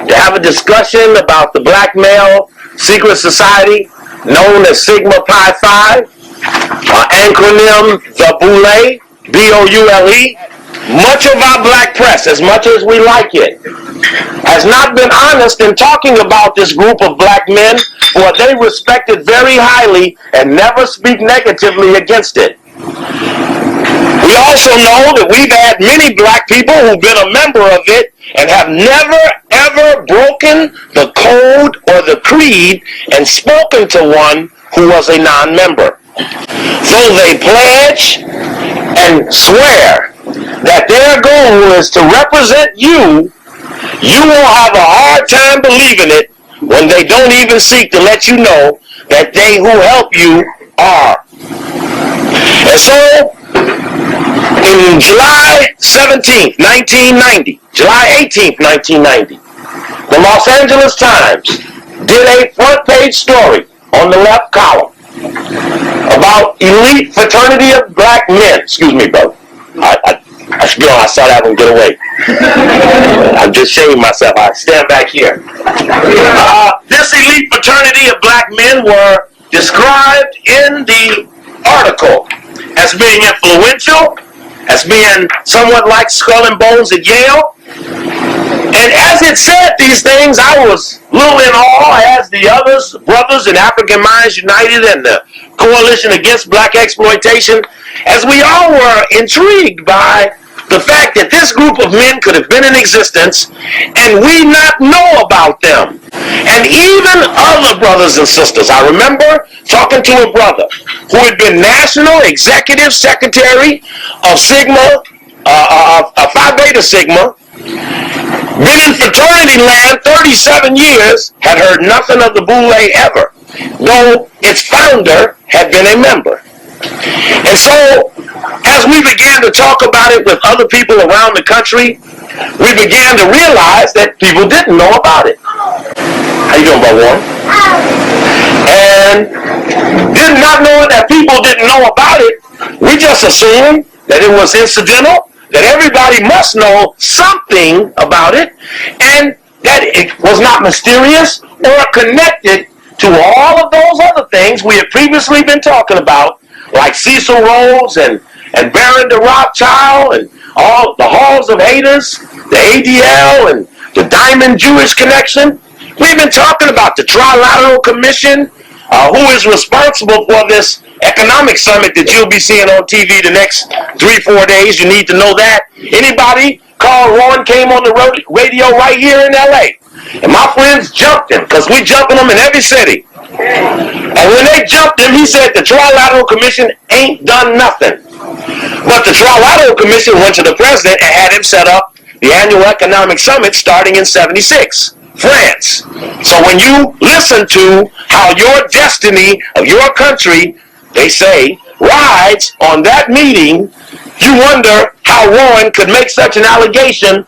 to have a discussion about the black male secret society known as Sigma Pi Phi, acronym the Boule, B-O-U-L-E. Much of our black press, as much as we like it, has not been honest in talking about this group of black men who they respected very highly and never speak negatively against it. We also know that we've had many black people who've been a member of it and have never ever broken the code or the creed and spoken to one who was a non-member. So they pledge and swear that their goal is to represent you. You will have a hard time believing it when they don't even seek to let you know that they who help you are. And so, in July 17th, 1990, July 18th, 1990, the Los Angeles Times did a front page story on the left column about elite fraternity of black men. Excuse me, brother. I should be on. I saw that one get away. I'm just shaming myself. I stand back here. This elite fraternity of black men were described in the article as being influential, as being somewhat like Skull and Bones at Yale, And as it said these things, I was a little in awe, as the others, brothers in African Minds United and the Coalition Against Black Exploitation, as we all were intrigued by the fact that this group of men could have been in existence and we not know about them. And even other brothers and sisters. I remember talking to a brother who had been National Executive Secretary of Sigma, Phi Beta Sigma, been in fraternity land 37 years, had heard nothing of the Boule ever, though its founder had been a member. And so, as we began to talk about it with other people around the country, we began to realize that people didn't know about it. How you doing, Brother Warren? And did not know that people didn't know about it, we just assumed that it was incidental, that everybody must know something about it, and that it was not mysterious or connected to all of those other things we had previously been talking about, like Cecil Rhodes and Baron de Rothschild and all the Halls of Haters, the ADL and the Diamond Jewish Connection. We've been talking about the Trilateral Commission, who is responsible for this economic summit that you'll be seeing on TV the next 3-4 days. You need to know that. Anybody? Carl Rowan came on the radio right here in LA. And my friends jumped him, because we jumping them in every city. And when they jumped him, he said the Trilateral Commission ain't done nothing. But the Trilateral Commission went to the president and had him set up the annual economic summit starting in '76. France. So when you listen to how your destiny of your country, they say, rides on that meeting, you wonder how Warren could make such an allegation,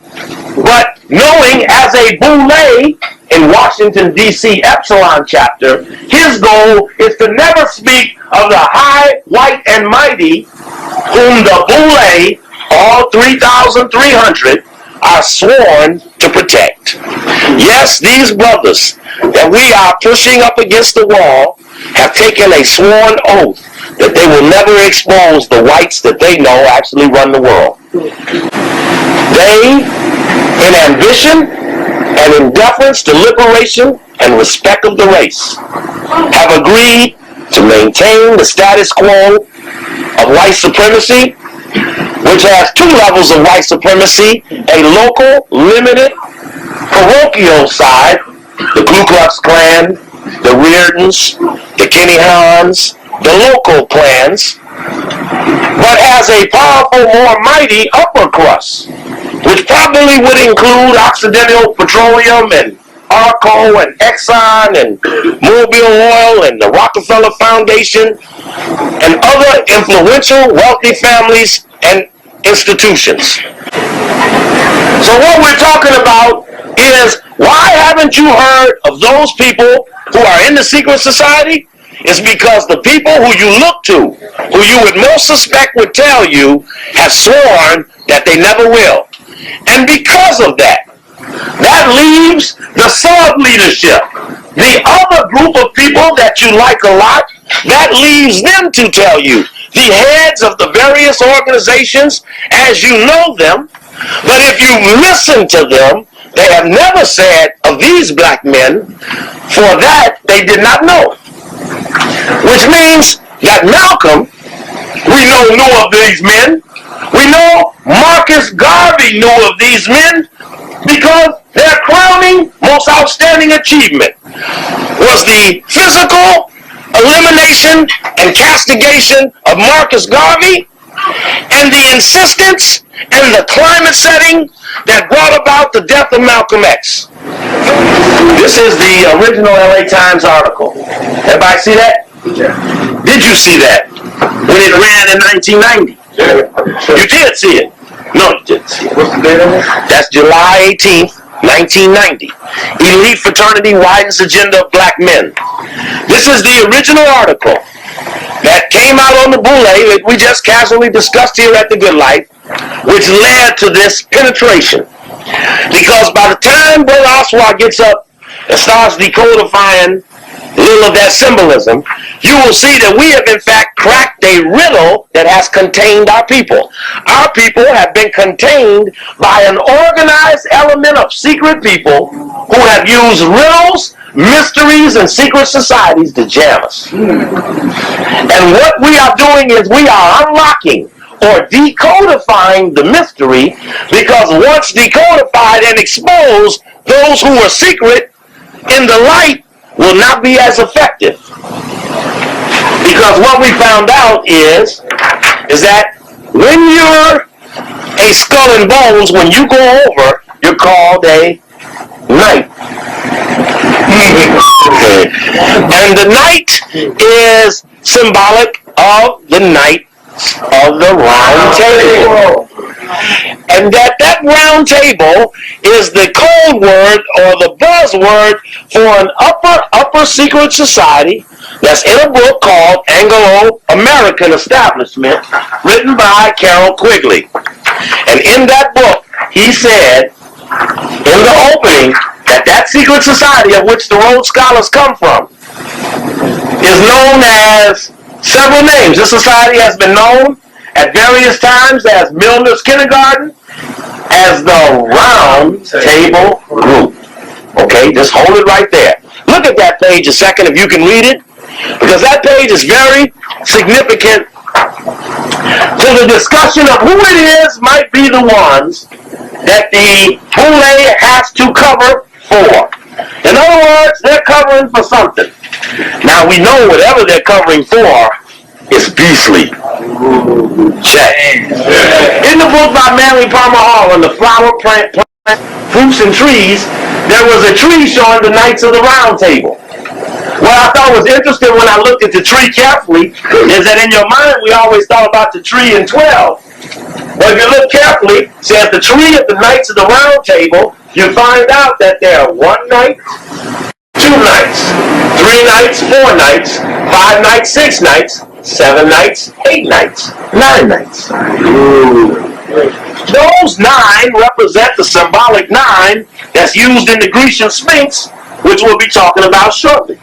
but knowing as a Boule in Washington, D.C. Epsilon chapter, his goal is to never speak of the high, white, and mighty, whom the Boule, all 3,300, are sworn to protect. Yes, these brothers that we are pushing up against the wall have taken a sworn oath that they will never expose the whites that they know actually run the world. They, in ambition and in deference to liberation and respect of the race, have agreed to maintain the status quo of white supremacy, which has two levels of white supremacy: a local, limited, parochial side, the Ku Klux Klan, the Reardons, the Kenny Hans, the local clans, but has a powerful, more mighty upper crust, which probably would include Occidental Petroleum and Arco and Exxon and Mobil Oil and the Rockefeller Foundation and other influential, wealthy families and institutions. So what we're talking about is, why haven't you heard of those people who are in the secret society? It's because the people who you look to, who you would most suspect would tell you, have sworn that they never will. And because of that, that leaves the sub-leadership, the other group of people that you like a lot, that leaves them to tell you, the heads of the various organizations as you know them. But if you listen to them, they have never said of these black men, for that they did not know. Which means that Malcolm, we know, knew of these men. We know Marcus Garvey knew of these men, because their crowning, most outstanding achievement was the physical elimination and castigation of Marcus Garvey, and the insistence and the climate setting that brought about the death of Malcolm X. This is the original LA Times article. Everybody see that? Yeah. Did you see that when it ran in 1990? Yeah. You did see it. No, you didn't see it. What's the date on it? That's July 18th, 1990. Elite fraternity widens agenda of black men. This is the original article that came out on the Boule that we just casually discussed here at the Good Life, which led to this penetration. Because by the time Brother Oswald gets up and starts decodifying little of that symbolism, you will see that we have in fact cracked a riddle that has contained our people. Our people have been contained by an organized element of secret people who have used riddles, mysteries, and secret societies to jam us. And what we are doing is we are unlocking or decodifying the mystery, because once decodified and exposed, those who are secret in the light will not be as effective. Because what we found out is that when you're a skull and bones, when you go over, you're called a knight. And the knight is symbolic of the knight of the round table. And that round table is the code word or the buzzword for an upper secret society that's in a book called Anglo-American Establishment, written by Carroll Quigley. And in that book, he said in the opening that secret society of which the Rhodes Scholars come from is known as several names. This society has been known at various times as Milner's Kindergarten, as the Round Table Group. Okay, just hold it right there. Look at that page a second if you can read it, because that page is very significant to the discussion of who it is might be the ones that the Boule has to cover for. In other words, they're covering for something. Now we know whatever they're covering for is beastly. Check. In the book by Manly Palmer Hall on the flower, plant, fruits, and trees, there was a tree showing the Knights of the Round Table. What I thought was interesting when I looked at the tree carefully is that in your mind we always thought about the tree in 12. But if you look carefully, it says the tree of the Knights of the Round Table, you find out that there are 1 knight, 2 knights, 3 knights, 4 knights, 5 knights, 6 knights, 7 knights, 8 knights, 9 knights. Those 9 represent the symbolic 9 that's used in the Grecian Sphinx, which we'll be talking about shortly.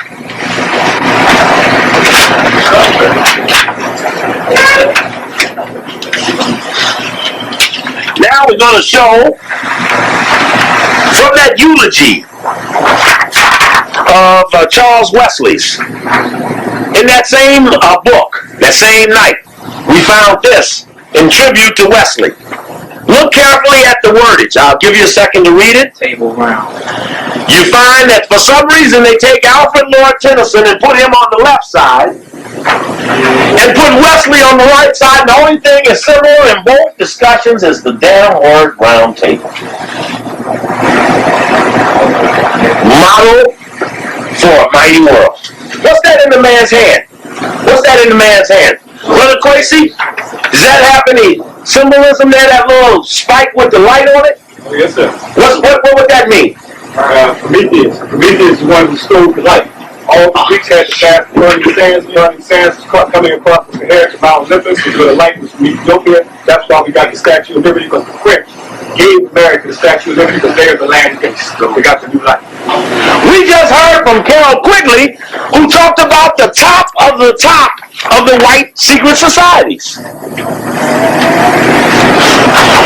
Now we're going to show from that eulogy of Charles Wesley's. In that same book, that same night, we found this in tribute to Wesley. Look carefully at the wordage. I'll give you a second to read it. Table round. You find that for some reason they take Alfred Lord Tennyson and put him on the left side and put Wesley on the right side. The only thing is similar in both discussions is the damn word round table. Model for a mighty world. What's that in the man's hand? What's that in the man's hand? Brother Quasi, does that have any symbolism there, that little spike with the light on it? Oh, yes, sir. What would that mean? Prometheus. Prometheus is the one who stole the light. All the Greeks had to pass burning sands. Burning sands coming across from the hair to Mount Olympus is where the light was from Ethiopia. That's why we got the Statue of Liberty, because the French gave America the Statue of Liberty because they're the land base. So they got the new light. We just heard from Carroll Quigley, who talked about the top of the white secret societies.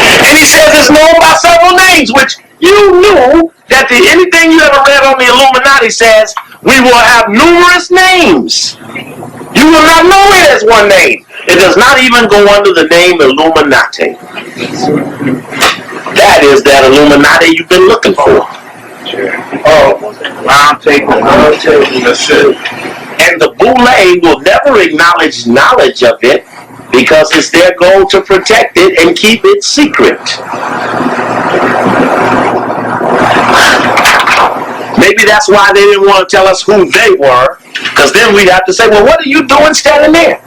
And he says it's known by several names, which you knew that anything you ever read on the Illuminati says we will have numerous names. You will not know it as one name. It does not even go under the name Illuminati. That is that Illuminati you've been looking for. Round table. That's it. And the Boule will never acknowledge knowledge of it because it's their goal to protect it and keep it secret. Maybe that's why they didn't want to tell us who they were, because then we'd have to say, well, what are you doing standing there?